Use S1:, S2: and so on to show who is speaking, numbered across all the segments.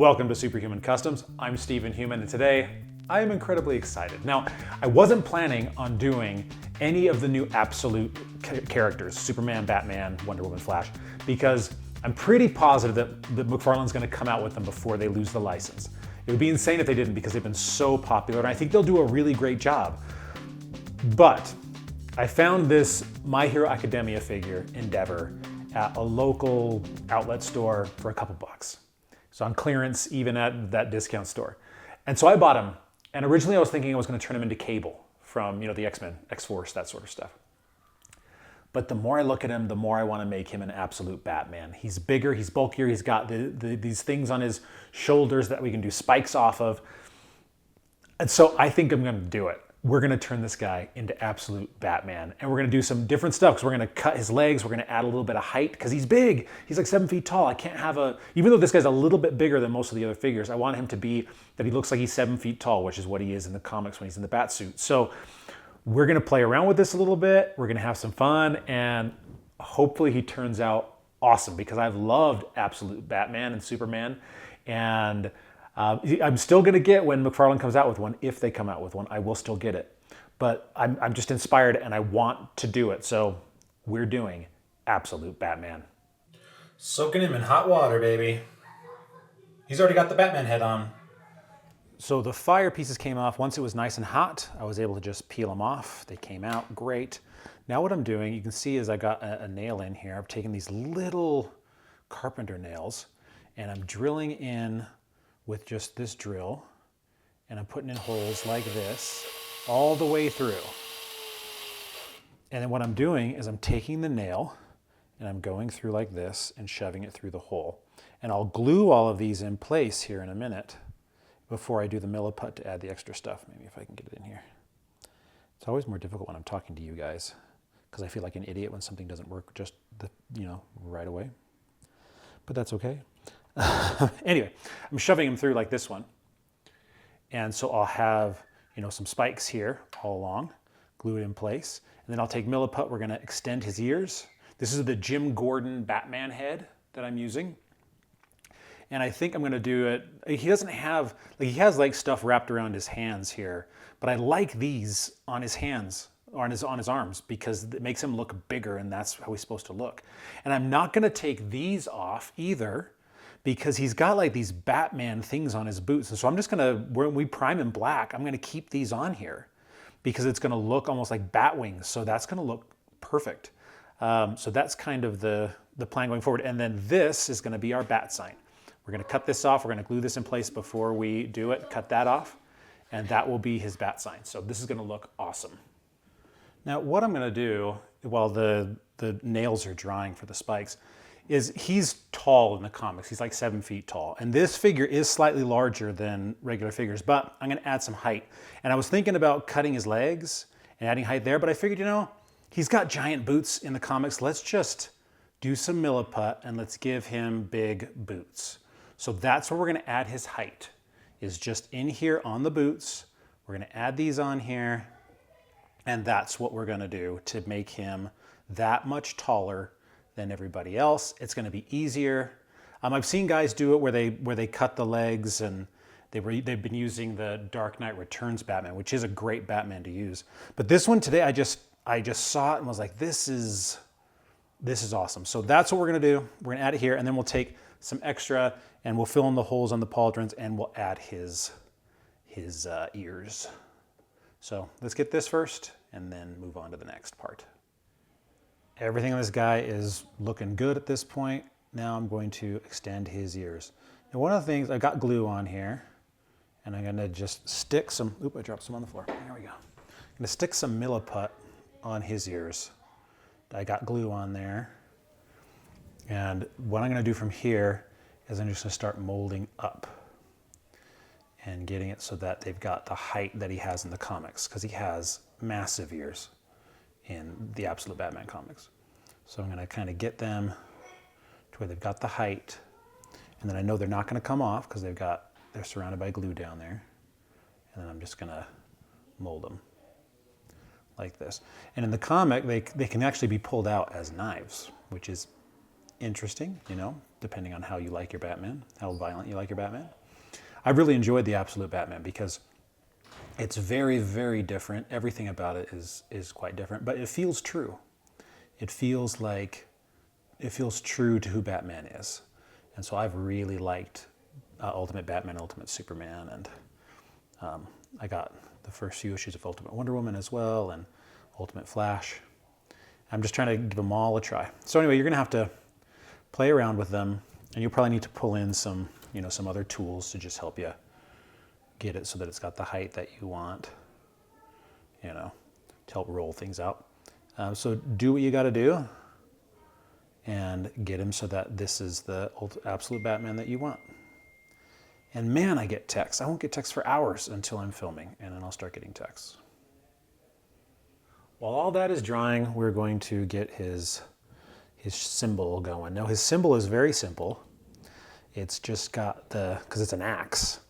S1: Welcome to Superhuman Customs. I'm Steven Human, and today I am incredibly excited. Now, I wasn't planning on doing any of the new absolute characters, Superman, Batman, Wonder Woman, Flash, because I'm pretty positive that McFarlane's going to come out with them before they lose the license. It would be insane if they didn't, because they've been so popular, and I think they'll do a really great job. But I found this My Hero Academia figure, Endeavor, at a local outlet store for a couple bucks. So on clearance, even at that discount store. And so I bought him. And originally I was thinking I was going to turn him into Cable from, the X-Men, X-Force, that sort of stuff. But the more I look at him, the more I want to make him an absolute Batman. He's bigger, he's bulkier, he's got these things on his shoulders that we can do spikes off of. And so I think I'm going to do it. We're going to turn this guy into absolute Batman. And we're going to do some different stuff, because we're going to cut his legs, we're going to add a little bit of height, because he's big. He's like 7 feet tall. I can't have even though this guy's a little bit bigger than most of the other figures, I want him to be that he looks like he's 7 feet tall, which is what he is in the comics when he's in the bat suit. So we're going to play around with this a little bit. We're going to have some fun, and hopefully he turns out awesome, because I've loved absolute Batman and Superman. And I'm still going to get when McFarlane comes out with one. If they come out with one, I will still get it. But I'm just inspired, and I want to do it. So we're doing absolute Batman.
S2: Soaking him in hot water, baby. He's already got the Batman head on.
S1: So the fire pieces came off. Once it was nice and hot, I was able to just peel them off. They came out great. Now what I'm doing, you can see, is I got a nail in here. I've taken these little carpenter nails, and I'm drilling in with just this drill, and I'm putting in holes like this all the way through. And then what I'm doing is I'm taking the nail and I'm going through like this and shoving it through the hole. And I'll glue all of these in place here in a minute before I do the milliput to add the extra stuff. Maybe if I can get it in here. It's always more difficult when I'm talking to you guys, because I feel like an idiot when something doesn't work just right away. But that's okay. Anyway, I'm shoving them through like this one. And so I'll have, some spikes here all along, glue it in place. And then I'll take milliput, we're gonna extend his ears. This is the Jim Gordon Batman head that I'm using. And I think I'm gonna do it, he doesn't have, he has like stuff wrapped around his hands here, but I like these on his hands, or on his arms, because it makes him look bigger, and that's how he's supposed to look. And I'm not gonna take these off either, because he's got like these Batman things on his boots. And so I'm just gonna, when we prime in black, I'm gonna keep these on here, because it's gonna look almost like bat wings. So that's gonna look perfect. So that's kind of the plan going forward. And then this is gonna be our bat sign. We're gonna cut this off, we're gonna glue this in place before we do it, cut that off, and that will be his bat sign. So this is gonna look awesome. Now what I'm gonna do while the nails are drying for the spikes is, he's tall in the comics. He's like 7 feet tall. And this figure is slightly larger than regular figures, but I'm gonna add some height. And I was thinking about cutting his legs and adding height there, but I figured, he's got giant boots in the comics. Let's just do some milliput and let's give him big boots. So that's where we're gonna add his height, is just in here on the boots. We're gonna add these on here, and that's what we're gonna do to make him that much taller than everybody else. It's going to be easier. I've seen guys do it where they cut the legs, and they've been using the Dark Knight Returns Batman, which is a great Batman to use. But this one today, I just saw it and was like, this is awesome. So that's what we're going to do. We're going to add it here, and then we'll take some extra and we'll fill in the holes on the pauldrons, and we'll add his ears. So let's get this first and then move on to the next part. Everything on this guy is looking good at this point. Now I'm going to extend his ears. Now one of the things, I got glue on here, and I'm gonna just stick some, I dropped some on the floor. There we go. I'm gonna stick some milliput on his ears. I got glue on there. And what I'm gonna do from here is I'm just gonna start molding up and getting it so that they've got the height that he has in the comics, because he has massive ears in the Absolute Batman comics. So I'm gonna kind of get them to where they've got the height, and then I know they're not gonna come off because they're surrounded by glue down there. And then I'm just gonna mold them like this. And in the comic, they can actually be pulled out as knives, which is interesting, you know, depending on how you like your Batman, how violent you like your Batman. I really enjoyed the Absolute Batman because it's very, very different. Everything about it is quite different, but it feels true. It feels true to who Batman is. And so I've really liked Ultimate Batman, Ultimate Superman, and I got the first few issues of Ultimate Wonder Woman as well, and Ultimate Flash. I'm just trying to give them all a try. So anyway, you're gonna have to play around with them, and you'll probably need to pull in some, you know, some other tools to just help you get it so that it's got the height that you want, you know, to help roll things out. So do what you got to do and get him so that this is the Absolute Batman that you want. And man, I get texts. I won't get texts for hours until I'm filming, and then I'll start getting texts. While all that is drying, we're going to get his symbol going. Now his symbol is very simple. It's just got because it's an axe,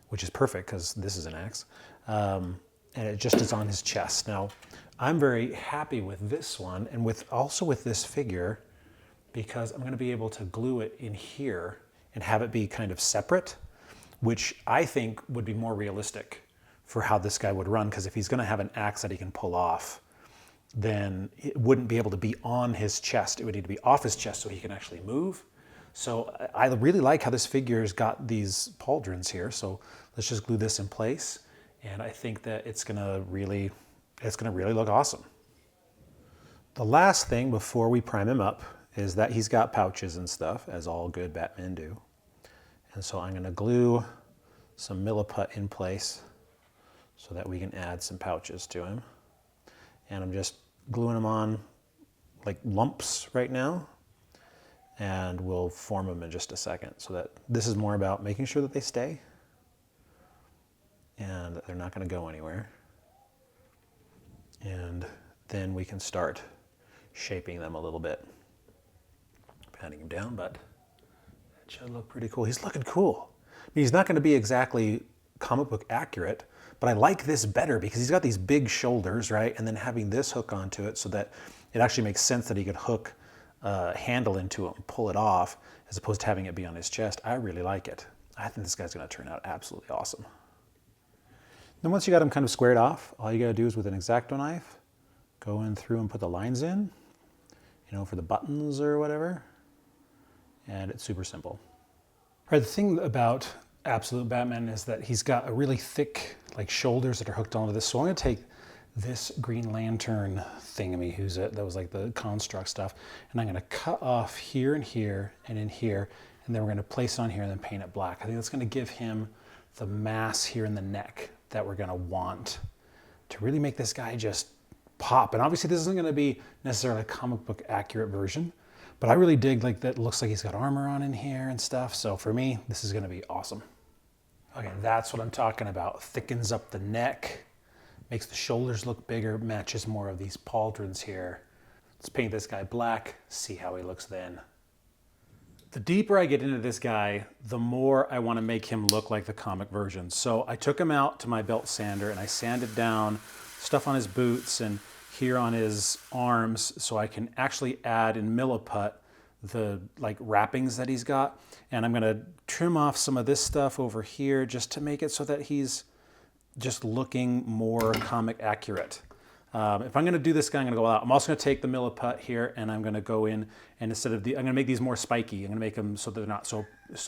S1: which is perfect because this is an axe. And it just is on his chest. Now, I'm very happy with this one and also with this figure because I'm going to be able to glue it in here and have it be kind of separate, which I think would be more realistic for how this guy would run, because if he's going to have an axe that he can pull off, then it wouldn't be able to be on his chest. It would need to be off his chest so he can actually move. So I really like how this figure's got these pauldrons here. So let's just glue this in place. And I think that it's gonna really look awesome. The last thing before we prime him up is that he's got pouches and stuff, as all good Batmen do. And so I'm gonna glue some Milliput in place so that we can add some pouches to him. And I'm just gluing them on like lumps right now. And we'll form them in just a second. So that this is more about making sure that they stay and that they're not going to go anywhere. And then we can start shaping them a little bit. Patting him down, but that should look pretty cool. He's looking cool. I mean, he's not going to be exactly comic book accurate, but I like this better because he's got these big shoulders, right? And then having this hook onto it so that it actually makes sense that he could hook handle into it and pull it off as opposed to having it be on his chest. I really like it. I think this guy's going to turn out absolutely awesome. Then once you got him kind of squared off, all you got to do is with an X-Acto knife, go in through and put the lines in, you know, for the buttons or whatever. And it's super simple. All right, the thing about Absolute Batman is that he's got a really thick, like, shoulders that are hooked onto this. So I'm going to take this Green Lantern thingamy, that was like the construct stuff, and I'm going to cut off here and here and in here, and then we're going to place it on here and then paint it black. I think that's going to give him the mass here in the neck that we're going to want to really make this guy just pop. And obviously this isn't going to be necessarily a comic book accurate version, but I really dig like that. Looks like he's got armor on in here and stuff. So for me, this is going to be awesome. Okay, that's what I'm talking about. Thickens up the neck, makes the shoulders look bigger, matches more of these pauldrons here. Let's paint this guy black, see how he looks then. The deeper I get into this guy, the more I want to make him look like the comic version. So I took him out to my belt sander and I sanded down stuff on his boots and here on his arms so I can actually add in Milliput the like wrappings that he's got. And I'm going to trim off some of this stuff over here just to make it so that he's just looking more comic accurate. If I'm going to do this guy, I'm going to go out. I'm also going to take the Milliput here and I'm going to go in and I'm going to make these more spiky. I'm going to make them so they're not so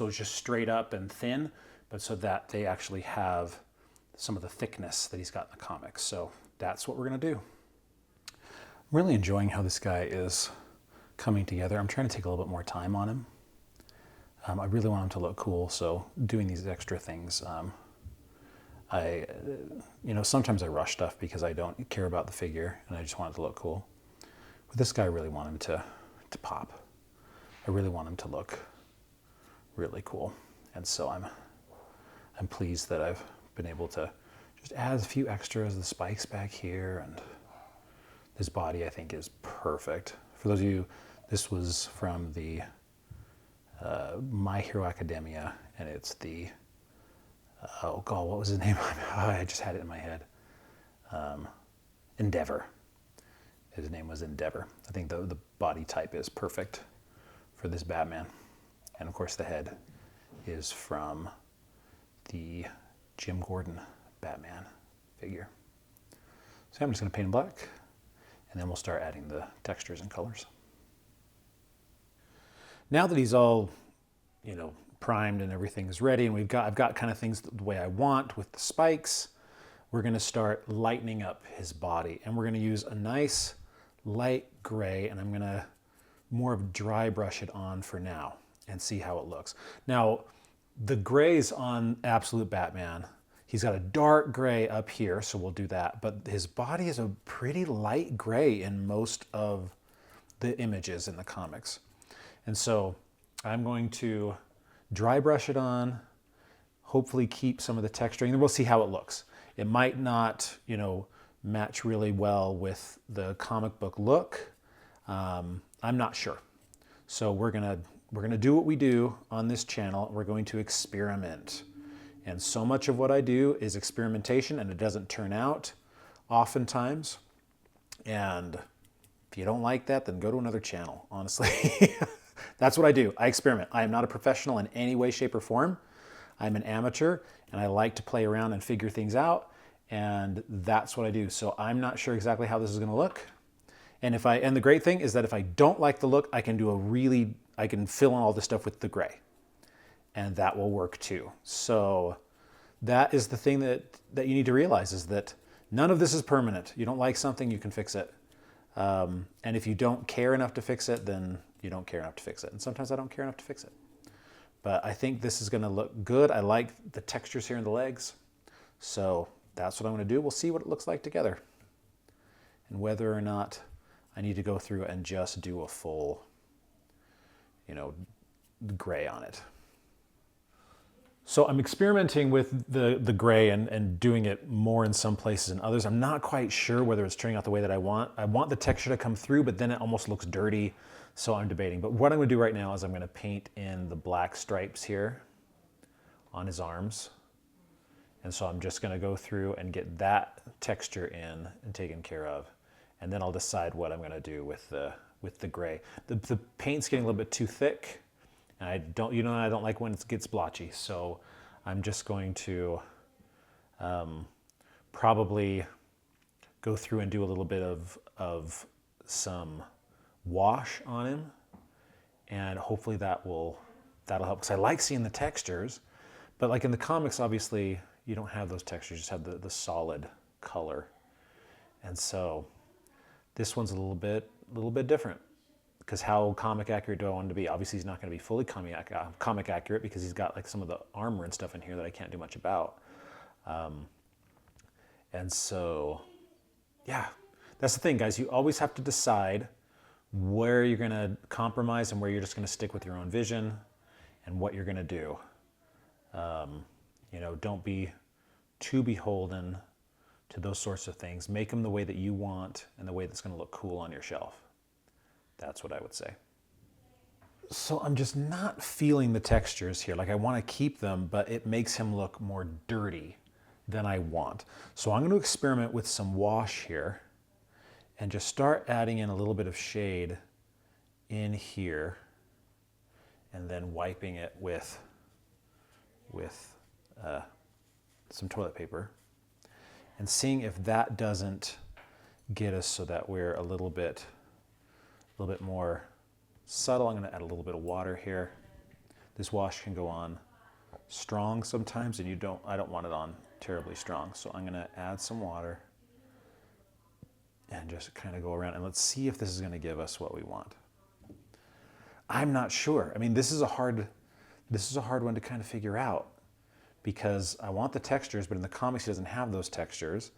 S1: just straight up and thin, but so that they actually have some of the thickness that he's got in the comics. So that's what we're going to do. I'm really enjoying how this guy is coming together. I'm trying to take a little bit more time on him. I really want him to look cool, so doing these extra things. Sometimes I rush stuff because I don't care about the figure and I just want it to look cool. With this guy, I really want him to pop. I really want him to look really cool. And so I'm pleased that I've been able to just add a few extras, the spikes back here, and this body I think is perfect. For those of you, this was from the My Hero Academia, and it's the oh God, what was his name? I just had it in my head. Endeavor. His name was Endeavor. I think the body type is perfect for this Batman. And of course the head is from the Jim Gordon Batman figure. So I'm just going to paint in black, and then we'll start adding the textures and colors. Now that he's all, primed and everything's ready, and I've got kind of things the way I want with the spikes, we're going to start lightening up his body, and we're going to use a nice light gray, and I'm going to more of dry brush it on for now and see how it looks. Now, the grays on Absolute Batman, he's got a dark gray up here, so we'll do that, but his body is a pretty light gray in most of the images in the comics. And so I'm going to dry brush it on, hopefully keep some of the texturing, and then we'll see how it looks. It might not, match really well with the comic book look. I'm not sure. So we're gonna do what we do on this channel. We're going to experiment. And so much of what I do is experimentation, and it doesn't turn out oftentimes. And if you don't like that, then go to another channel, honestly. That's what I do. I experiment. I am not a professional in any way, shape, or form. I'm an amateur, and I like to play around and figure things out, and that's what I do. So I'm not sure exactly how this is going to look. And the great thing is that if I don't like the look, I can fill in all this stuff with the gray, and that will work too. So that is the thing that you need to realize, is that none of this is permanent. You don't like something, you can fix it. And if you don't care enough to fix it, then you don't care enough to fix it. And sometimes I don't care enough to fix it. But I think this is going to look good. I like the textures here in the legs. So that's what I'm going to do. We'll see what it looks like together, and whether or not I need to go through and just do a full, gray on it. So I'm experimenting with the gray and doing it more in some places than others. I'm not quite sure whether it's turning out the way that I want. I want the texture to come through, but then it almost looks dirty. So I'm debating. But what I'm going to do right now is I'm going to paint in the black stripes here on his arms. And so I'm just going to go through and get that texture in and taken care of. And then I'll decide what I'm going to do with the gray. The paint's getting a little bit too thick. And I don't like when it gets blotchy. So I'm just going to probably go through and do a little bit of some wash on him, and hopefully that'll help, because I like seeing the textures. But like in the comics, obviously you don't have those textures, you just have the solid color. And so this one's a little bit different, because how comic accurate do I want him to be? Obviously he's not going to be fully comic accurate, because he's got like some of the armor and stuff in here that I can't do much about. And so, yeah, that's the thing, guys. You always have to decide where you're going to compromise and where you're just going to stick with your own vision and what you're going to do. Don't be too beholden to those sorts of things. Make them the way that you want and the way that's going to look cool on your shelf. That's what I would say. So I'm just not feeling the textures here. Like, I want to keep them, but it makes him look more dirty than I want. So I'm going to experiment with some wash here and just start adding in a little bit of shade in here, and then wiping it with some toilet paper, and seeing if that doesn't get us so that we're a little bit more subtle. I'm going to add a little bit of water here. This wash can go on strong sometimes, and I don't want it on terribly strong. So I'm going to add some water and just kind of go around, and let's see if this is going to give us what we want. I'm not sure. I mean, this is a hard one to kind of figure out, because I want the textures, but in the comics he doesn't have those textures.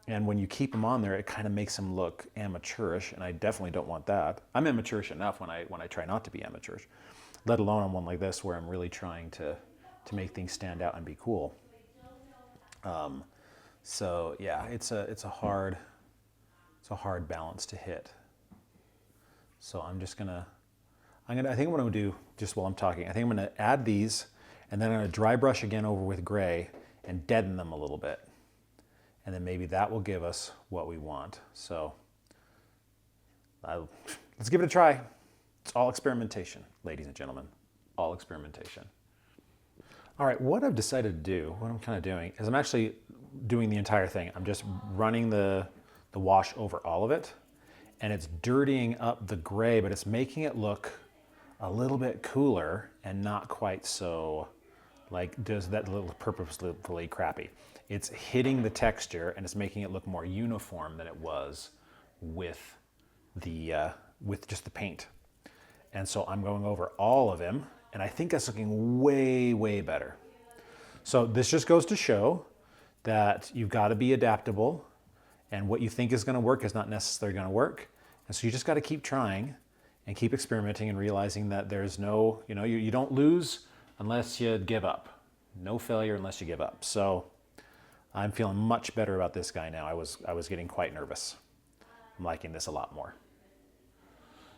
S1: And when you keep him on there, it kind of makes him look amateurish, and I definitely don't want that. I'm amateurish enough when I try not to be amateurish, let alone on one like this where I'm really trying to make things stand out and be cool. So yeah, it's a hard balance to hit. So I think what I'm gonna do, just while I'm talking, I think I'm gonna add these, and then I'm gonna dry brush again over with gray and deaden them a little bit. And then maybe that will give us what we want. So let's give it a try. It's all experimentation, ladies and gentlemen, all experimentation. All right, what I've decided to do, what I'm kind of doing, is I'm actually doing the entire thing. I'm just running the wash over all of it, and it's dirtying up the gray, but it's making it look a little bit cooler and not quite so like does that little purposefully crappy. It's hitting the texture and it's making it look more uniform than it was with just the paint. And so I'm going over all of him, and I think that's looking way, way better. So this just goes to show that you've got to be adaptable, and what you think is going to work is not necessarily going to work. And so you just got to keep trying and keep experimenting and realizing that there's no, you don't lose unless you give up. No failure unless you give up. So I'm feeling much better about this guy now. I was getting quite nervous. I'm liking this a lot more.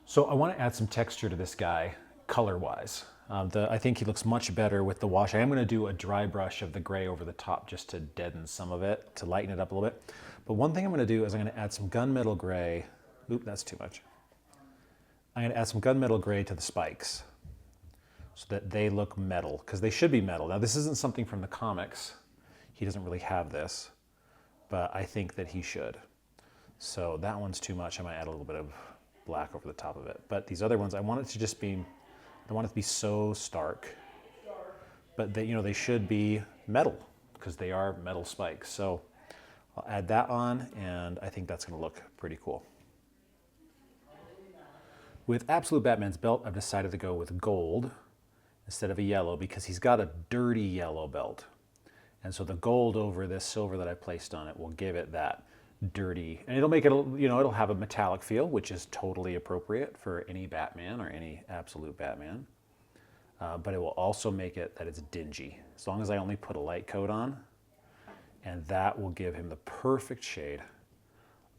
S1: So I want to add some texture to this guy color-wise. I think he looks much better with the wash. I am going to do a dry brush of the gray over the top just to deaden some of it, to lighten it up a little bit. But one thing I'm going to do is I'm going to add some gunmetal gray. Oop, that's too much. I'm going to add some gunmetal gray to the spikes so that they look metal, because they should be metal. Now, this isn't something from the comics. He doesn't really have this, but I think that he should. So that one's too much. I might add a little bit of black over the top of it. But these other ones, I want it to just be, I don't want it to be so stark, but they should be metal because they are metal spikes. So I'll add that on, and I think that's going to look pretty cool. With Absolute Batman's belt, I've decided to go with gold instead of a yellow because he's got a dirty yellow belt. And so the gold over this silver that I placed on it will give it that dirty, and it'll make it, it'll have a metallic feel, which is totally appropriate for any Batman or any Absolute Batman. But it will also make it that it's dingy, as long as I only put a light coat on, and that will give him the perfect shade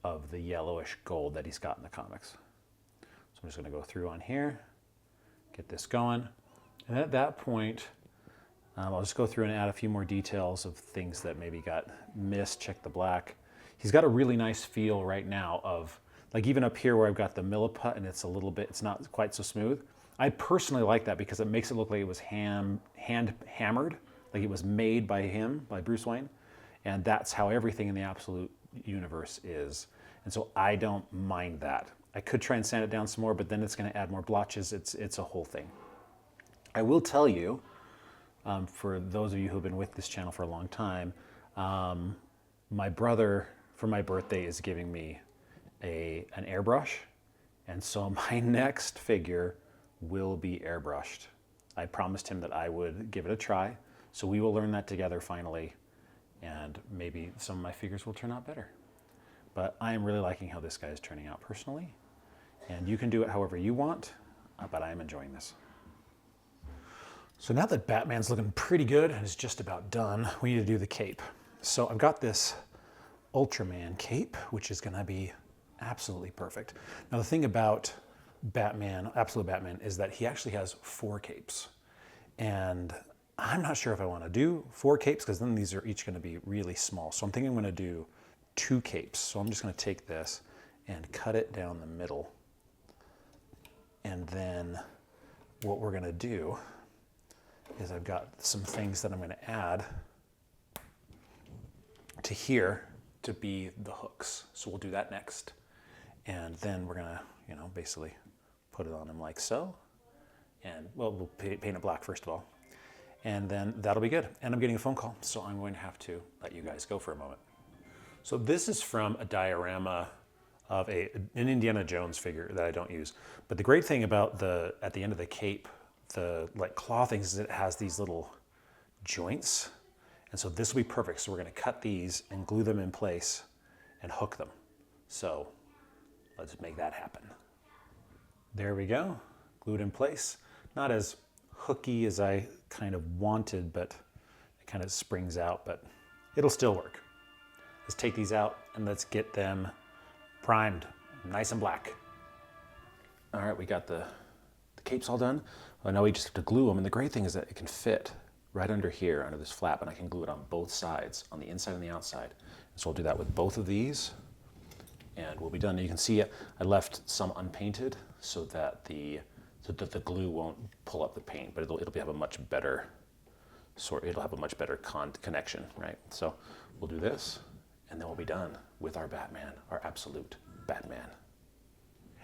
S1: of the yellowish gold that he's got in the comics. So I'm just going to go through on here, get this going, and at that point, I'll just go through and add a few more details of things that maybe got missed. Check the black. He's got a really nice feel right now of, like even up here where I've got the milliput and it's it's not quite so smooth. I personally like that because it makes it look like it was hand hammered, like it was made by him, by Bruce Wayne. And that's how everything in the Absolute universe is. And so I don't mind that. I could try and sand it down some more, but then it's going to add more blotches. It's a whole thing. I will tell you, for those of you who have been with this channel for a long time, my brother, for my birthday, is giving me an airbrush. And so my next figure will be airbrushed. I promised him that I would give it a try. So we will learn that together finally. And maybe some of my figures will turn out better. But I am really liking how this guy is turning out personally. And you can do it however you want, but I am enjoying this. So now that Batman's looking pretty good and is just about done, we need to do the cape. So I've got this Ultraman cape, which is going to be absolutely perfect. Now the thing about Batman, Absolute Batman, is that he actually has 4 capes. And I'm not sure if I want to do 4 capes because then these are each going to be really small. So I'm thinking I'm going to do 2 capes. So I'm just going to take this and cut it down the middle. And then what we're going to do is I've got some things that I'm going to add to here to be the hooks. So we'll do that next. And then we're going to, basically put it on him like so. And, well, we'll paint it black first of all. And then that'll be good. And I'm getting a phone call, so I'm going to have to let you guys go for a moment. So this is from a diorama of an Indiana Jones figure that I don't use. But the great thing about at the end of the cape, the claw things, is it has these little joints. And so this will be perfect. So we're going to cut these and glue them in place and hook them. So let's make that happen. There we go, glued in place. Not as hooky as I kind of wanted, but it kind of springs out, but it'll still work. Let's take these out and let's get them primed, nice and black. All right, we got the capes all done. Well, now we just have to glue them, and the great thing is that it can fit right under here, under this flap, and I can glue it on both sides, on the inside and the outside. So I'll do that with both of these, and we'll be done. You can see I left some unpainted so that the so that the glue won't pull up the paint, but it'll have a much better connection, right? So we'll do this, and then we'll be done with our Batman, our absolute Batman.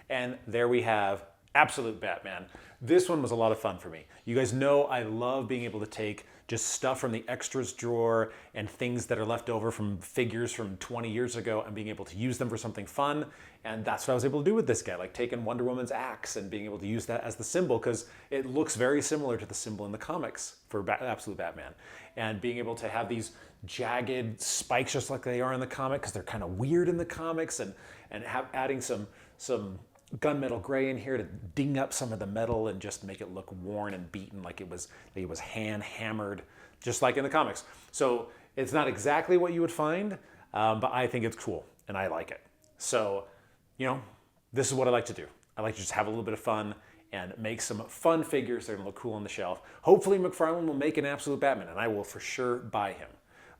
S1: And there we have Absolute Batman. This one was a lot of fun for me. You guys know I love being able to take just stuff from the extras drawer and things that are left over from figures from 20 years ago and being able to use them for something fun. And that's what I was able to do with this guy, like taking Wonder Woman's axe and being able to use that as the symbol, because it looks very similar to the symbol in the comics for Absolute Batman. And being able to have these jagged spikes just like they are in the comic, because they're kind of weird in the comics, and adding some gunmetal gray in here to ding up some of the metal and just make it look worn and beaten, like it was hand hammered, just like in the comics. So it's not exactly what you would find, but I think it's cool and I like it. So, this is what I like to do. I like to just have a little bit of fun and make some fun figures that are gonna look cool on the shelf. Hopefully McFarlane will make an Absolute Batman, and I will for sure buy him.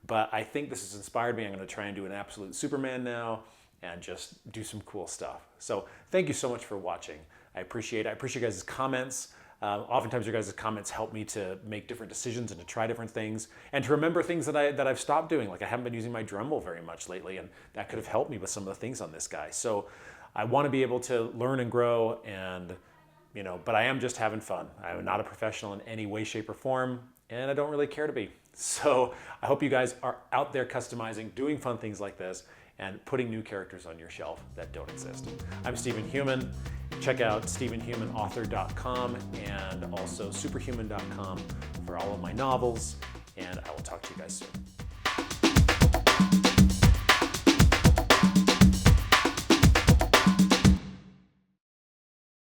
S1: But I think this has inspired me. I'm gonna try and do an Absolute Superman now and just do some cool stuff. So thank you so much for watching. I appreciate it. I appreciate you guys' comments. Oftentimes your guys' comments help me to make different decisions and to try different things and to remember things that I've stopped doing. Like I haven't been using my Dremel very much lately, and that could have helped me with some of the things on this guy. So I want to be able to learn and grow, and but I am just having fun. I'm not a professional in any way, shape, or form, and I don't really care to be. So I hope you guys are out there customizing, doing fun things like this, and putting new characters on your shelf that don't exist. I'm Stephen Human. Check out StephenHumanAuthor.com and also Superhuman.com for all of my novels, and I will talk to you guys soon.